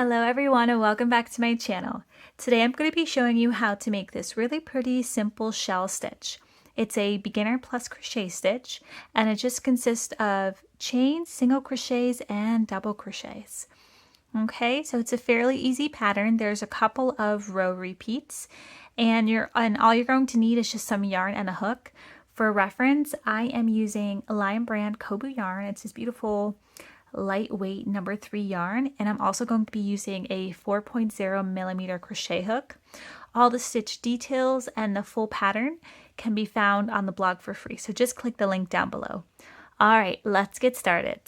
Hello everyone and welcome back to my channel. Today I'm going to be showing you how to make this really pretty simple shell stitch. It's a beginner plus crochet stitch and it just consists of chains, single crochets, and double crochets. Okay, so it's a fairly easy pattern. There's a couple of row repeats and all you're going to need is just some yarn and a hook. For reference, I am using Lion Brand Kobu yarn. It's this beautiful lightweight number 3 yarn, and I'm also going to be using a 4.0 millimeter crochet hook. All the stitch details and the full pattern can be found on the blog for free, so just click the link down below. Alright, let's get started.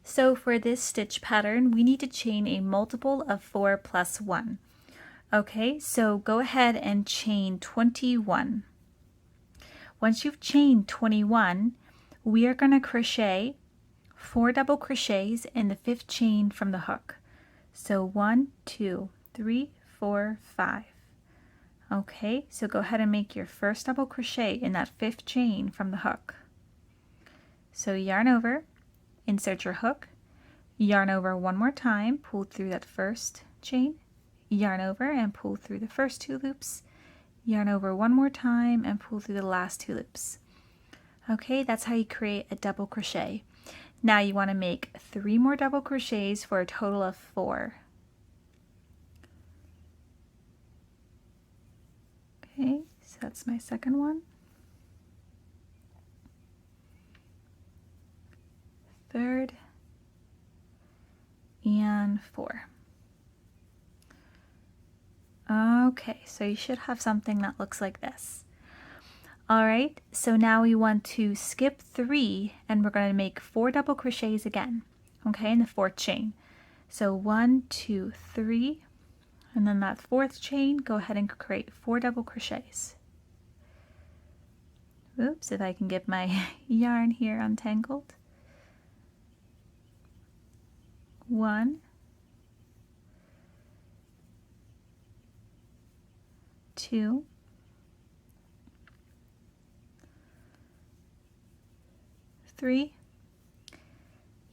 So for this stitch pattern, we need to chain a multiple of 4 plus 1. Okay, so go ahead and chain 21. Once you've chained 21, we are going to crochet 4 double crochets in the 5th chain from the hook. So 1, 2, 3, 4, 5. Okay, so go ahead and make your first double crochet in that 5th chain from the hook. So yarn over, insert your hook, yarn over one more time, pull through that first chain, yarn over and pull through the first 2 loops, yarn over one more time and pull through the last 2 loops. Okay, that's how you create a double crochet. Now you want to make 3 more double crochets for a total of 4. Okay, so that's my second one. Third and 4. Okay, so you should have something that looks like this. Alright, so now we want to skip 3 and we're going to make 4 double crochets again, okay, in the 4th chain. So 1, 2, 3, and then that 4th chain, go ahead and create 4 double crochets. Oops, if I can get my yarn here untangled. 1, 2, 3,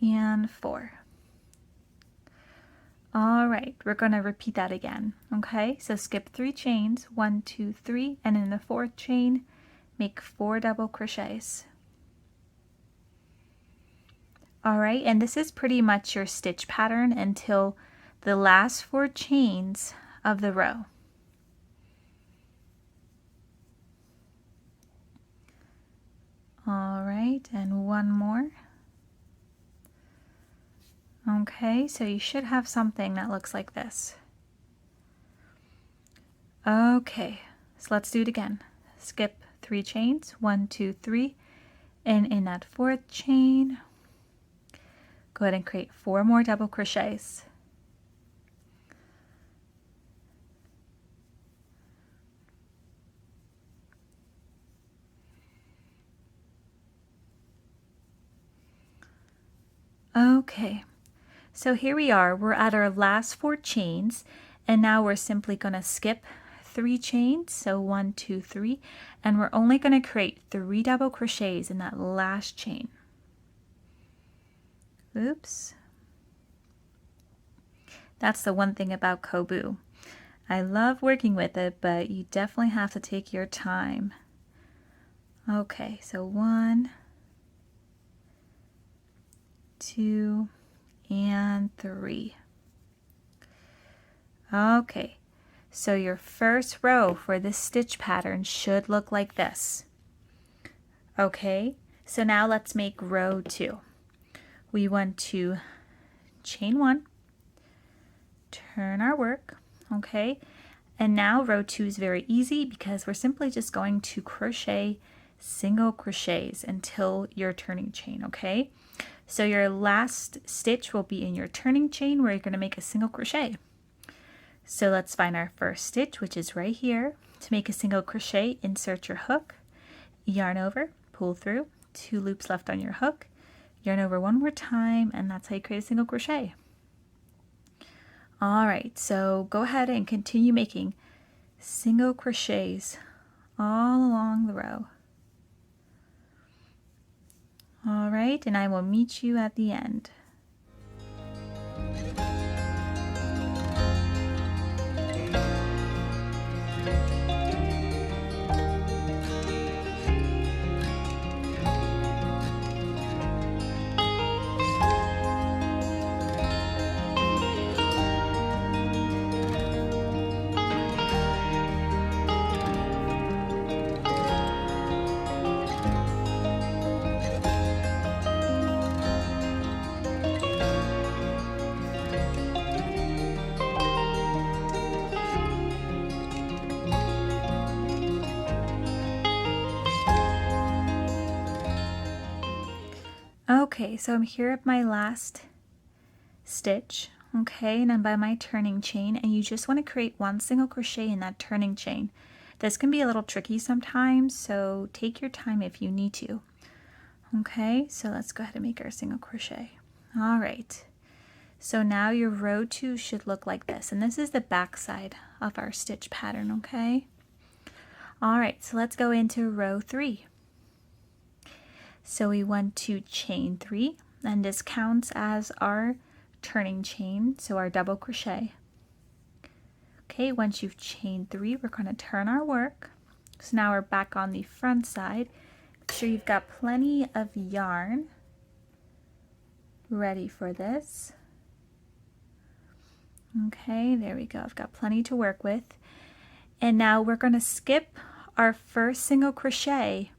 and 4. Alright, we're going to repeat that again. Okay, so skip 3 chains, 1, 2, 3, and in the 4th chain, make 4 double crochets. Alright, and this is pretty much your stitch pattern until the last 4 chains of the row. Alright, and one more. Okay, so you should have something that looks like this. Okay, so let's do it again. Skip 3 chains, 1, 2, 3, and in that 4th chain, go ahead and create 4 more double crochets. Okay, so here we are. We're at our last 4 chains, and now we're simply going to skip 3 chains, so 1, 2, 3, and we're only going to create 3 double crochets in that last chain. Oops. That's the one thing about Kobu. I love working with it, but you definitely have to take your time. Okay, so 1, 2, and 3. Okay, so your first row for this stitch pattern should look like this. Okay, so now let's make row 2. We want to chain 1, turn our work, okay, and now row 2 is very easy because we're simply just going to crochet single crochets until your turning chain, okay? So your last stitch will be in your turning chain where you're going to make a single crochet. So let's find our first stitch, which is right here. To make a single crochet, insert your hook, yarn over, pull through, 2 loops left on your hook, yarn over one more time, and that's how you create a single crochet. Alright, so go ahead and continue making single crochets all along the row. Alright, and I will meet you at the end. Okay, so I'm here at my last stitch, okay, and I'm by my turning chain, and you just want to create one single crochet in that turning chain. This can be a little tricky sometimes, so take your time if you need to. Okay, so let's go ahead and make our single crochet. All right, so now your row 2 should look like this, and this is the back side of our stitch pattern, okay? All right, so let's go into row 3. So we want to chain 3, and this counts as our turning chain, so our double crochet. Okay, once you've chained 3, we're going to turn our work. So now we're back on the front side. Make sure you've got plenty of yarn ready for this. Okay, there we go. I've got plenty to work with. And now we're going to skip our first single crochet,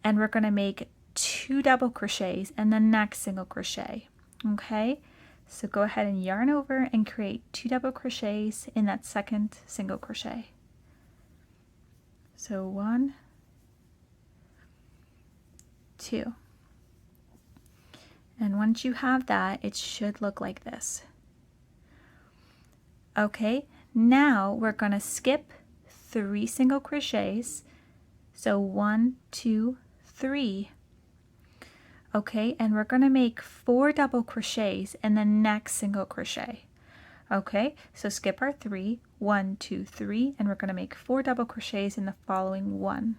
and we're going to make 2 double crochets in the next single crochet. Okay, so go ahead and yarn over and create 2 double crochets in that second single crochet. So 1, 2. And once you have that, it should look like this. Okay, now we're going to skip 3 single crochets. So 1, 2, 3. Okay, and we're going to make 4 double crochets in the next single crochet. Okay, so skip our 3, 1, 2, 3, and we're going to make 4 double crochets in the following one.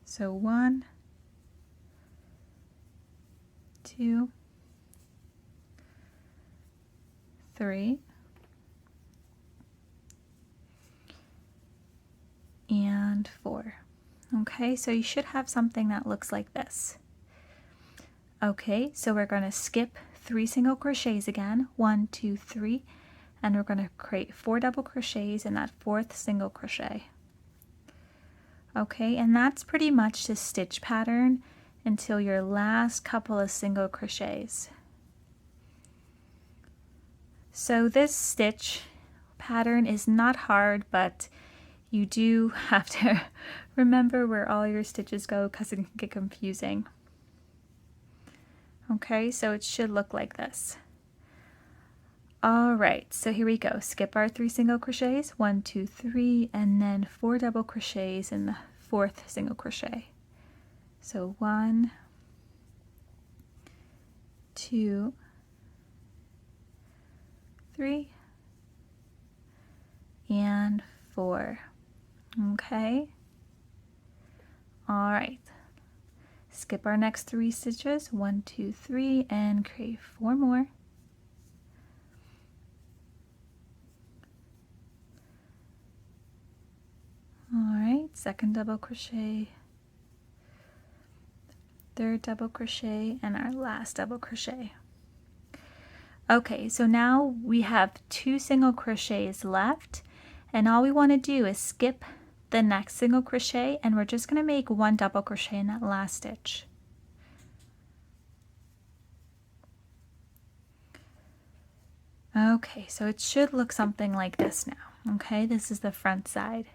So 1, 2, 3, and 4. Okay, so you should have something that looks like this. Okay, so we're going to skip 3 single crochets again, 1, 2, 3, and we're going to create 4 double crochets in that 4th single crochet. Okay, and that's pretty much the stitch pattern until your last couple of single crochets. So this stitch pattern is not hard, but you do have to remember where all your stitches go because it can get confusing. Okay, so it should look like this. All right, so here we go. Skip our 3 single crochets, 1, 2, 3, and then 4 double crochets in the 4th single crochet. So 1, 2, 3, and 4. Okay. All right. Skip our next 3 stitches, 1, 2, 3, and create 4 more. All right, second double crochet, third double crochet, and our last double crochet. Okay, so now we have 2 single crochets left, and all we want to do is skip the next single crochet, and we're just going to make 1 double crochet in that last stitch. Okay, so it should look something like this now. Okay, this is the front side.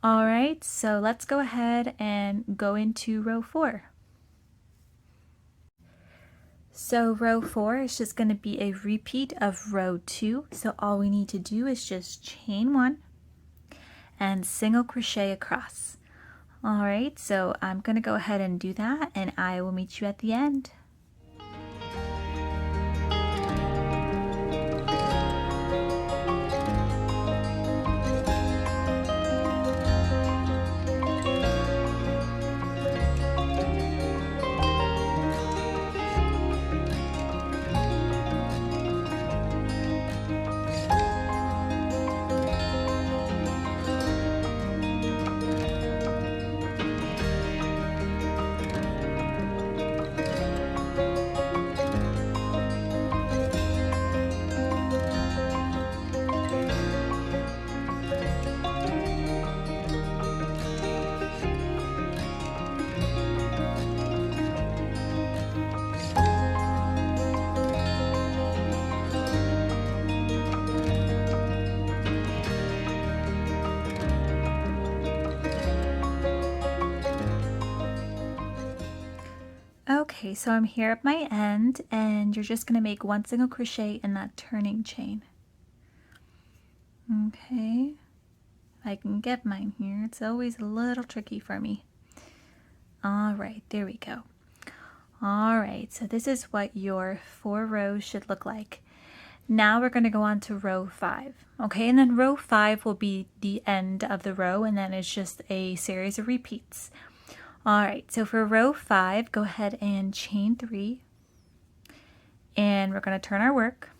All right, so let's go ahead and go into row 4. So row 4 is just going to be a repeat of row 2. So all we need to do is just chain 1 and single crochet across. All right, so I'm going to go ahead and do that, and I will meet you at the end. Okay, so I'm here at my end, and you're just going to make one single crochet in that turning chain. Okay, I can get mine here. It's always a little tricky for me. All right, there we go. All right, so this is what your 4 rows should look like. Now we're going to go on to row 5. Okay, and then row 5 will be the end of the row, and then it's just a series of repeats. All right, so for row 5, go ahead and chain 3, and we're going to turn our work.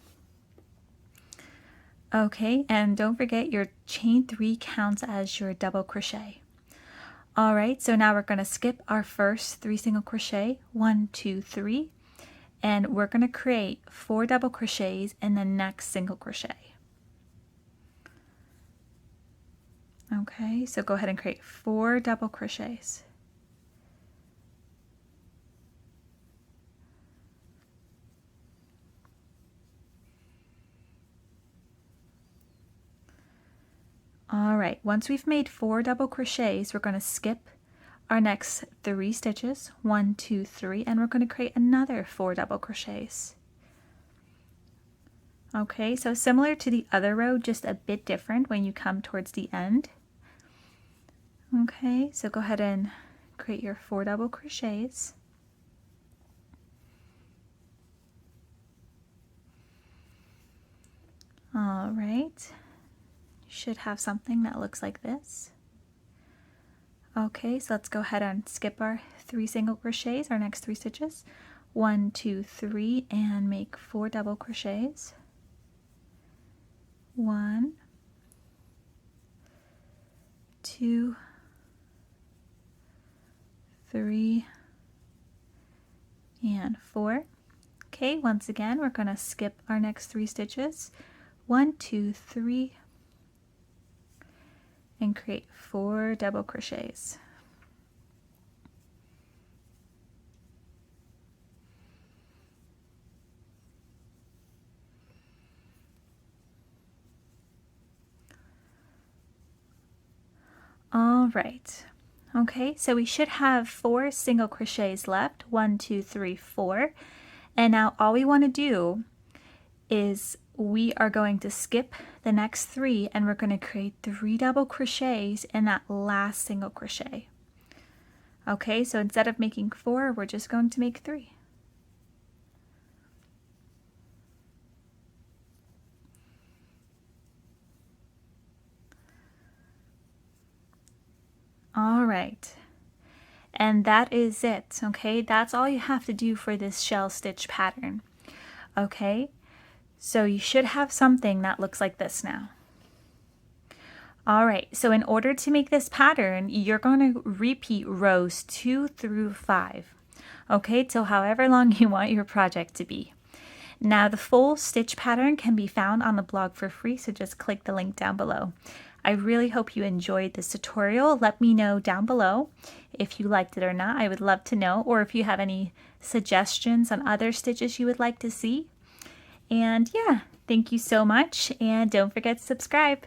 Okay, and don't forget your chain 3 counts as your double crochet. All right, so now we're going to skip our first 3 single crochet, 1, 2, 3, and we're going to create 4 double crochets in the next single crochet. Okay, so go ahead and create 4 double crochets. All right, once we've made 4 double crochets, we're going to skip our next 3 stitches, 1, 2, 3, and we're going to create another 4 double crochets. Okay, so similar to the other row, just a bit different when you come towards the end. Okay, so go ahead and create your 4 double crochets. All right. Should have something that looks like this. Okay, so let's go ahead and skip our 3 single crochets, our next 3 stitches. 1, 2, 3, and make 4 double crochets. 1, 2, 3, and 4. Okay, once again, we're going to skip our next 3 stitches. 1, 2, 3, and create 4 double crochets. All right. Okay, so we should have 4 single crochets left. 1, 2, 3, 4. And now all we want to do is we are going to skip the next 3 and we're going to create 3 double crochets in that last single crochet. Okay, so instead of making 4, we're just going to make 3. All right, and that is it. Okay, that's all you have to do for this shell stitch pattern. Okay, so you should have something that looks like this now. All right, so in order to make this pattern, you're going to repeat rows 2 through 5, okay, till however long you want your project to be. Now the full stitch pattern can be found on the blog for free, so just click the link down below. I really hope you enjoyed this tutorial. Let me know down below if you liked it or not. I would love to know, or if you have any suggestions on other stitches you would like to see. And yeah, thank you so much, and don't forget to subscribe.